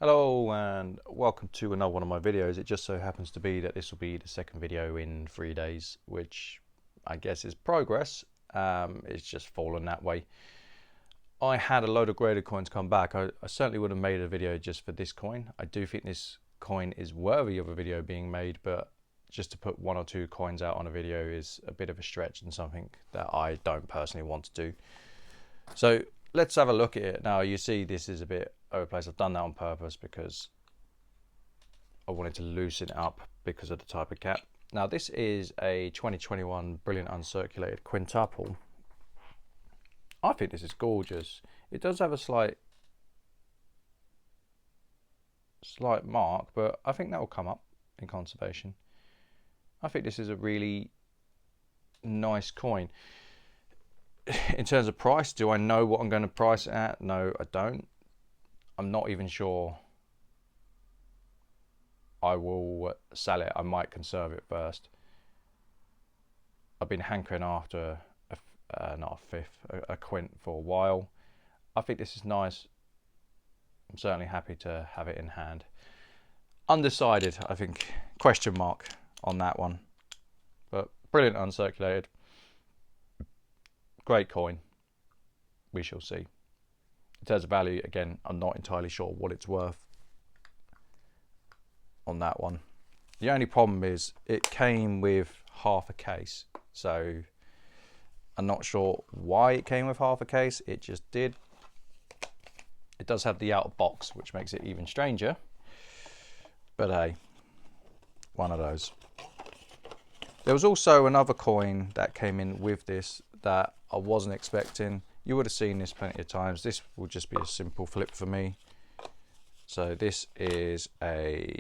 Hello and welcome to another one of my videos. It just so happens to be that this will be the second video in 3 days, which I guess is progress. It's just fallen that way. I had a load of graded coins come back. I certainly would have made a video just for this coin. I do think this coin is worthy of a video being made, but just to put one or two coins out on a video is a bit of a stretch and something that I don't personally want to do. So let's have a look at it. Now you see this is a bit overpriced. I've done that on purpose because I wanted to loosen it up because of the type of cap. Now this is a 2021 Bullion uncirculated quintuple. I think this is gorgeous. It does have a slight mark, but I think that will come up in conservation. I think this is a really nice coin. In terms of price, do I know what I'm going to price it at? No, I don't. I'm not even sure I will sell it. I might conserve it first. I've been hankering after a quint for a while. I think this is nice. I'm certainly happy to have it in hand. Undecided, I think, question mark on that one. But brilliant uncirculated. Great coin. We shall see. In terms of value, again, I'm not entirely sure what it's worth on that one. The only problem is it came with half a case, so I'm not sure why it came with half a case. It just did. It does have the outer box, which makes it even stranger, but hey, one of those. There was also another coin that came in with this that I wasn't expecting. You would have seen this plenty of times. This will just be a simple flip for me. So this is a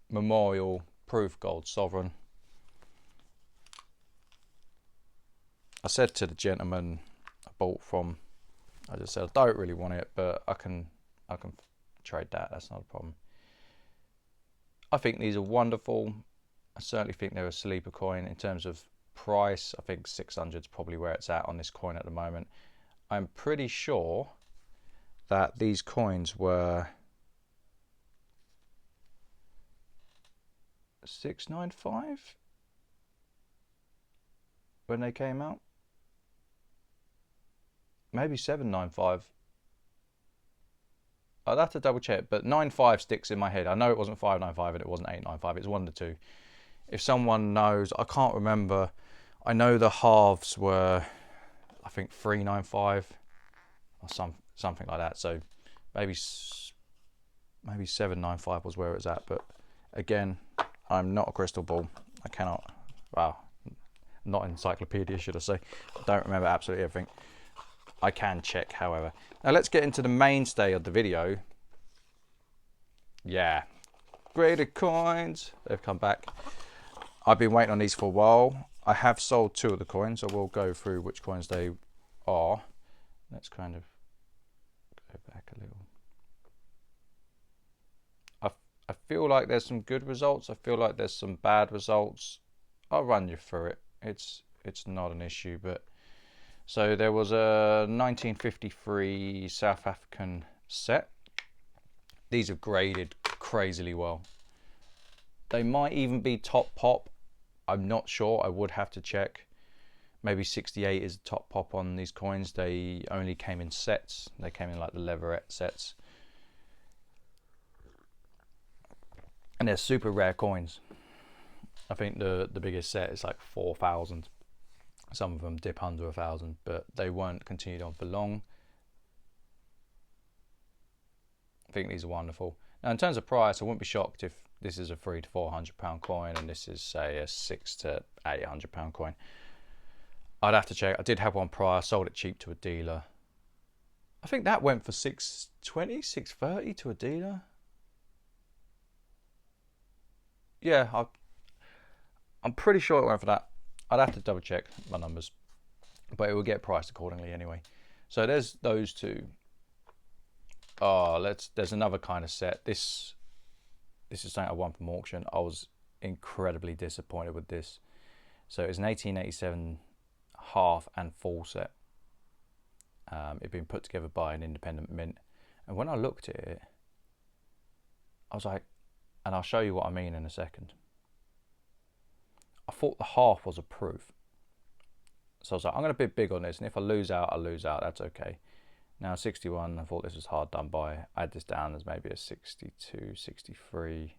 Memorial Proof Gold Sovereign. I said to the gentleman I bought from, I just said I don't really want it, but I can trade that. That's not a problem. I think these are wonderful. I certainly think they're a sleeper coin in terms of price. I think 600 is probably where it's at on this coin at the moment. I'm pretty sure that these coins were $6.95 when they came out. Maybe $7.95. I'd have to double check, but 9.5 sticks in my head. I know it wasn't 5.95 and it wasn't 8.95. It's one of the two. If someone knows, I can't remember. I know the halves were, I think 3.95 or something like that. So maybe 7.95 was where it was at. But again, I'm not a crystal ball. I cannot. Wow, not encyclopedia, should I say? I don't remember absolutely everything. I can check, however. Now let's get into the mainstay of the video. Yeah, graded coins. They've come back. I've been waiting on these for a while. I have sold 2 of the coins. I will go through which coins they are. Let's kind of go back a little. I feel like there's some good results. I feel like there's some bad results. I'll run you through it. It's not an issue, but so there was a 1953 South African set. These have graded crazily well. They might even be top pop. I'm not sure. I would have to check. Maybe 68 is the top pop on these coins. They only came in sets. They came in like the leatherette sets. And they're super rare coins. I think the biggest set is like 4,000. Some of them dip under 1,000, but they weren't continued on for long. I think these are wonderful. Now in terms of price, I wouldn't be shocked if this is a £300 to £400 coin and this is say a £600 to £800 coin. I'd have to check. I did have one prior, sold it cheap to a dealer. I think that went for $620, $630 to a dealer. Yeah, I'm pretty sure it went for that. I'd have to double check my numbers, but it will get priced accordingly anyway. So there's those 2. Oh, there's another kind of set. This is something I won from auction. I was incredibly disappointed with this. So it's an 1887 half and full set. It'd been put together by an independent mint. And when I looked at it, I was like, and I'll show you what I mean in a second. I thought the half was a proof. So I was like, I'm going to be big on this, and if I lose out, I lose out. That's okay. Now 61, I thought this was hard done by. I had this down as maybe a 62, 63.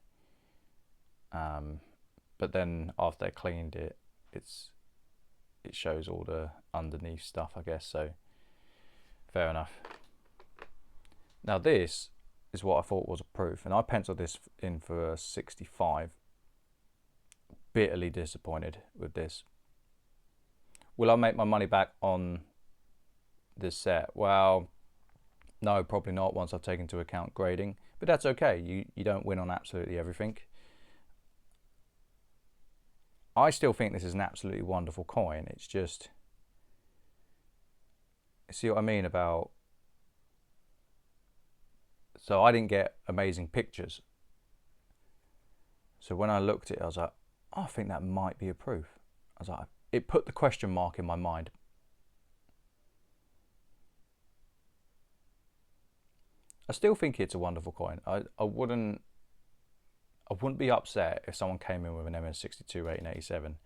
But then after they cleaned it, it shows all the underneath stuff, I guess. So fair enough. Now this is what I thought was a proof, and I penciled this in for 65. Bitterly disappointed with this. Will I make my money back on this set? Well, no, probably not once I've taken into account grading, but that's okay. You don't win on absolutely everything. I still think this is an absolutely wonderful coin. It's just, see what I mean about, so I didn't get amazing pictures. So when I looked at it, I was like, oh, I think that might be a proof. I was like, it put the question mark in my mind. I still think it's a wonderful coin. I wouldn't be upset if someone came in with an MS62 1887.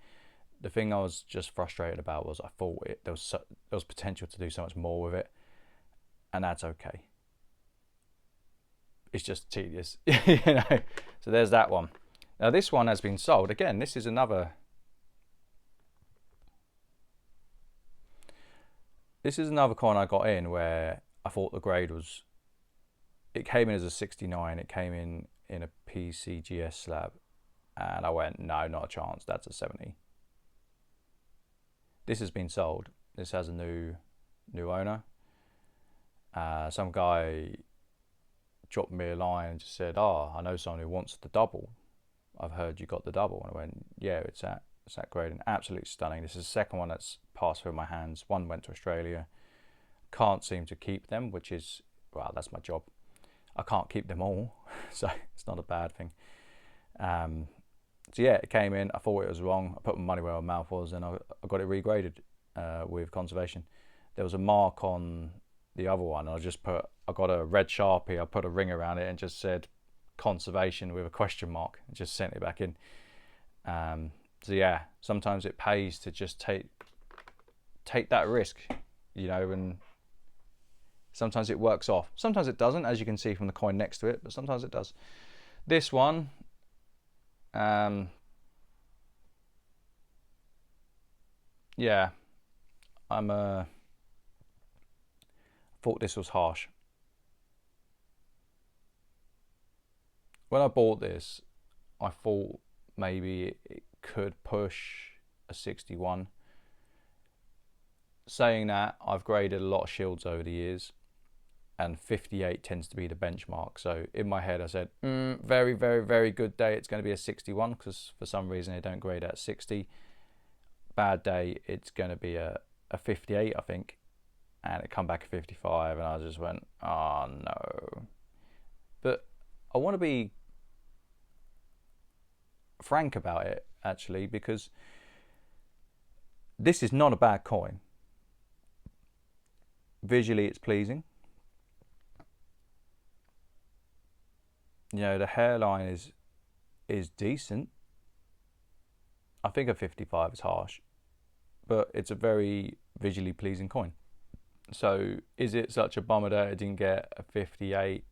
The thing I was just frustrated about was I thought there was potential to do so much more with it, and that's okay. It's just tedious, you know. So there's that one. Now this one has been sold. Again, this is another. This is another coin I got in where I thought the grade was. It came in as a 69. It came in a PCGS slab, and I went, no, not a chance. That's a 70. This has been sold. This has a new owner. Some guy dropped me a line and just said, oh, I know someone who wants the double. I've heard you got the double. And I went, yeah, it's that grade, and absolutely stunning. This is the second one that's passed through my hands. One went to Australia. Can't seem to keep them, which is, well, that's my job. I can't keep them all, so it's not a bad thing. So yeah, it came in. I thought it was wrong. I put my money where my mouth was, and I got it regraded with conservation. There was a mark on the other one. I got a red Sharpie. I put a ring around it and just said conservation with a question mark, and just sent it back in. So yeah, sometimes it pays to just take that risk, you know, and sometimes it works off. Sometimes it doesn't, as you can see from the coin next to it, but sometimes it does. This one, yeah, thought this was harsh. When I bought this, I thought maybe it could push a 61. Saying that, I've graded a lot of shields over the years, and 58 tends to be the benchmark. So in my head I said, very, very, very good day, it's going to be a 61, because for some reason they don't grade at 60. Bad day, it's going to be a 58, I think, and it come back at 55, and I just went, oh no. But I want to be frank about it, actually, because this is not a bad coin. Visually it's pleasing. You know, the hairline is decent. I think a 55 is harsh, but it's a very visually pleasing coin. So is it such a bummer that it didn't get a 58?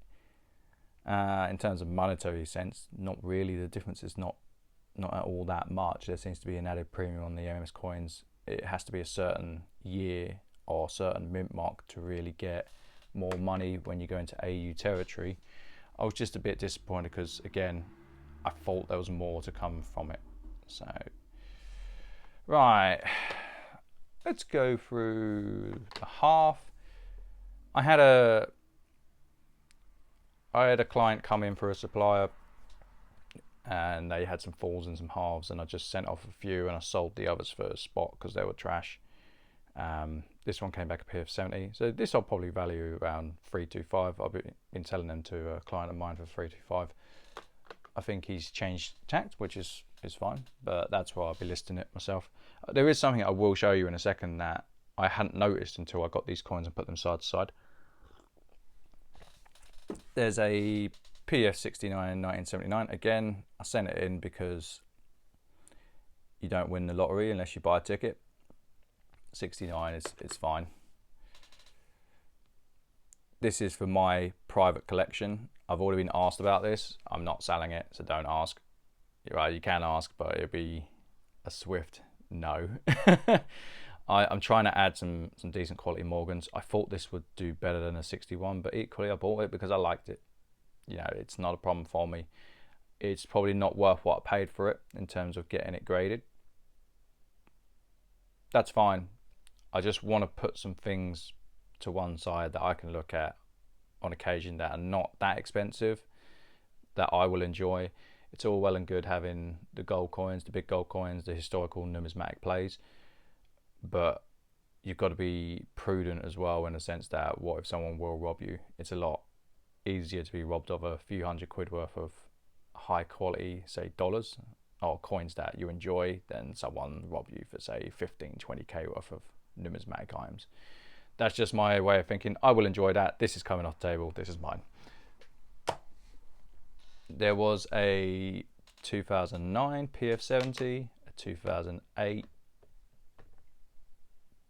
In terms of monetary sense, not really. The difference is not at all that much. There seems to be an added premium on the MS coins. It has to be a certain year or certain mint mark to really get more money when you go into AU territory. I was just a bit disappointed because, again, I thought there was more to come from it. So, right, let's go through the half. I had a client come in for a supplier, and they had some falls and some halves, and I just sent off a few and I sold the others for a spot because they were trash. This one came back a PF 70, so this I'll probably value around 325. I've been selling them to a client of mine for 325. I think he's changed tact, which is fine, but that's why I'll be listing it myself. There is something I will show you in a second that I hadn't noticed until I got these coins and put them side to side. There's a PF69 1979. Again, I sent it in because you don't win the lottery unless you buy a ticket. 69 is fine. This is for my private collection. I've already been asked about this. I'm not selling it, so don't ask. Right, you can ask, but it'll be a swift no. I'm trying to add some decent quality Morgans. I thought this would do better than a 61, but equally I bought it because I liked it. You know, it's not a problem for me. It's probably not worth what I paid for it in terms of getting it graded. That's fine. I just want to put some things to one side that I can look at on occasion that are not that expensive, that I will enjoy. It's all well and good having the gold coins, the big gold coins, the historical numismatic plays, but you've got to be prudent as well, in the sense that what if someone will rob you? It's a lot easier to be robbed of a few £100 worth of high quality, say, dollars or coins that you enjoy, than someone rob you for, say, 15-20k worth of numismatic items. That's just my way of thinking. I will enjoy that. This is coming off the table. This is mine. There was a 2009 PF70, a 2008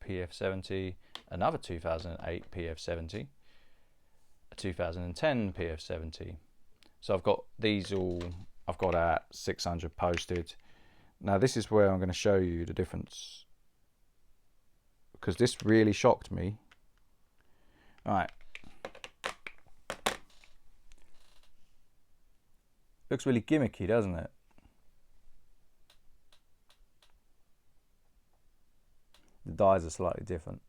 PF70, another 2008 PF70, a 2010 PF70. So I've got these all, I've got at 600 posted. Now this is where I'm going to show you the difference, because this really shocked me. Right. Looks really gimmicky, doesn't it? The dies are slightly different.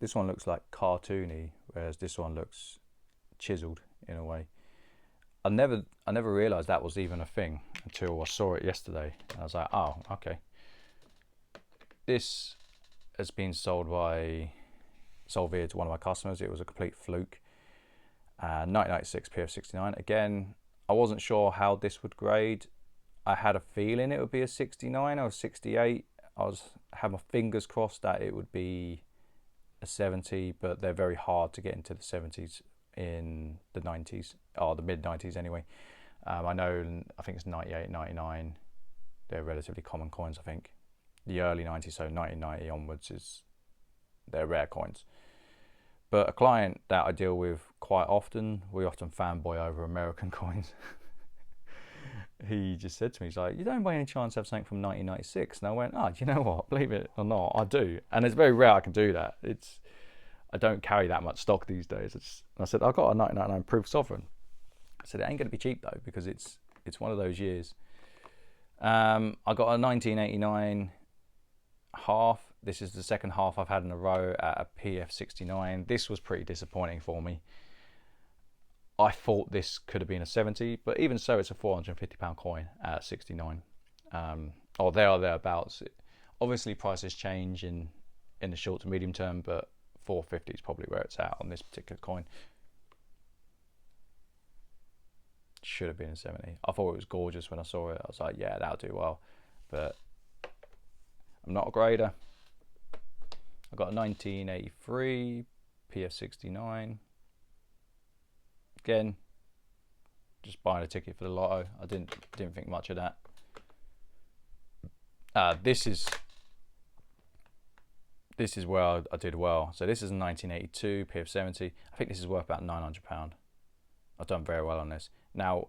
This one looks like cartoony, whereas this one looks chiseled in a way. I never realized that was even a thing until I saw it yesterday. And I was like, oh, okay. This has been sold via to one of my customers. It was a complete fluke. 1996 PF69. Again, I wasn't sure how this would grade. I had a feeling it would be a 69 or a 68. I had my fingers crossed that it would be a 70, but they're very hard to get into the 70s in the 90s, or the mid 90s anyway. I know, I think it's 98, 99. They're relatively common coins, I think. The early 90s, so 1990 onwards, they're rare coins. But a client that I deal with quite often, we often fanboy over American coins. He just said to me, he's like, you don't by any chance have something from 1996? And I went, oh, do you know what? Believe it or not, I do. And it's very rare I can do that. I don't carry that much stock these days. I said, I've got a 1999 Proof Sovereign. I said, it ain't going to be cheap though, because it's one of those years. I got a 1989 half. This is the second half I've had in a row at a PF69. This was pretty disappointing for me. I thought this could have been a 70, but even so, it's a £450 coin at 69, or there or thereabouts. Obviously, prices change in the short to medium term, but 450 is probably where it's at on this particular coin. Should have been a 70. I thought it was gorgeous when I saw it. I was like, yeah, that'll do well, but I'm not a grader. I got a 1983 PF69. Again, just buying a ticket for the lotto. I didn't think much of that. This is where I did well. So this is a 1982 PF70. I think this is worth about £900. I've done very well on this. Now,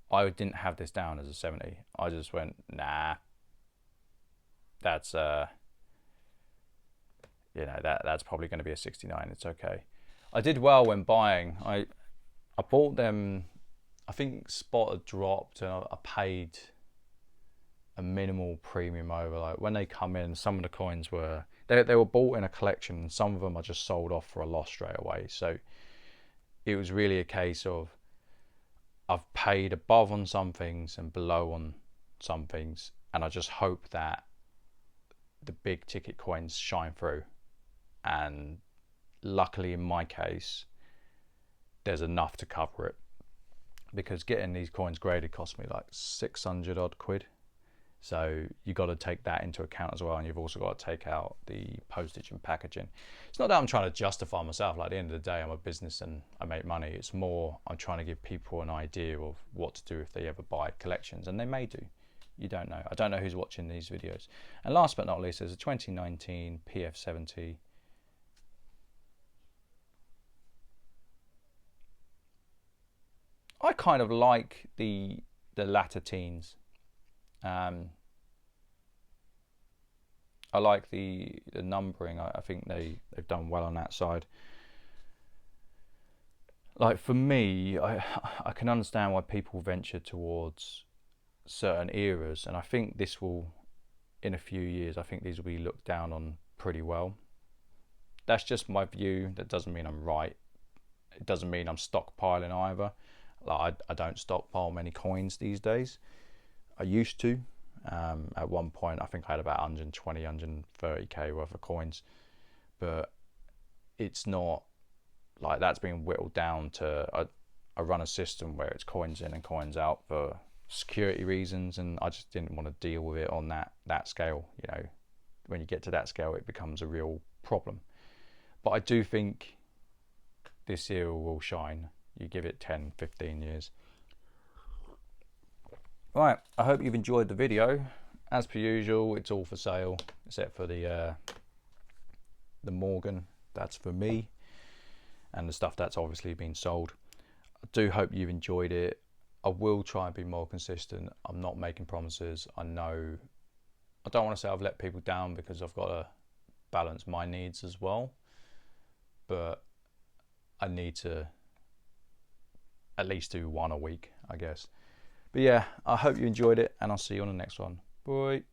I didn't have this down as a 70. I just went, nah. That's that's probably going to be a 69. It's okay. I did well when buying. I bought them, I think spot had dropped, and I paid a minimal premium over. Like when they come in, some of the coins were they were bought in a collection, and some of them I just sold off for a loss straight away. So it was really a case of I've paid above on some things and below on some things, and I just hope that the big ticket coins shine through. And luckily in my case, there's enough to cover it, because getting these coins graded cost me like 600 odd quid. So you've got to take that into account as well, and you've also got to take out the postage and packaging. It's not that I'm trying to justify myself. Like, at the end of the day, I'm a business and I make money. It's more I'm trying to give people an idea of what to do if they ever buy collections, and they may do. You don't know. I don't know who's watching these videos. And last but not least, there's a 2019 PF70. I kind of like the latter teens. I like the numbering. I think they've done well on that side. Like, for me, I can understand why people venture towards certain eras, and I think this will, in a few years, I think these will be looked down on pretty well. That's just my view. That doesn't mean I'm right. It doesn't mean I'm stockpiling either. Like, I don't stockpile many coins these days. I used to. At one point, I think I had about 120, 130k worth of coins, but it's not like that's been whittled down to I run a system where it's coins in and coins out for security reasons, and I just didn't want to deal with it on that scale. You know, when you get to that scale, it becomes a real problem. But I do think this era will shine. You give it 10, 15 years. Right, I hope you've enjoyed the video. As per usual, it's all for sale, except for the Morgan. That's for me, and the stuff that's obviously been sold. I do hope you've enjoyed it. I will try and be more consistent. I'm not making promises. I know I don't want to say I've let people down, because I've got to balance my needs as well, but I need to at least do one a week, I guess. But yeah, I hope you enjoyed it, and I'll see you on the next one. Bye.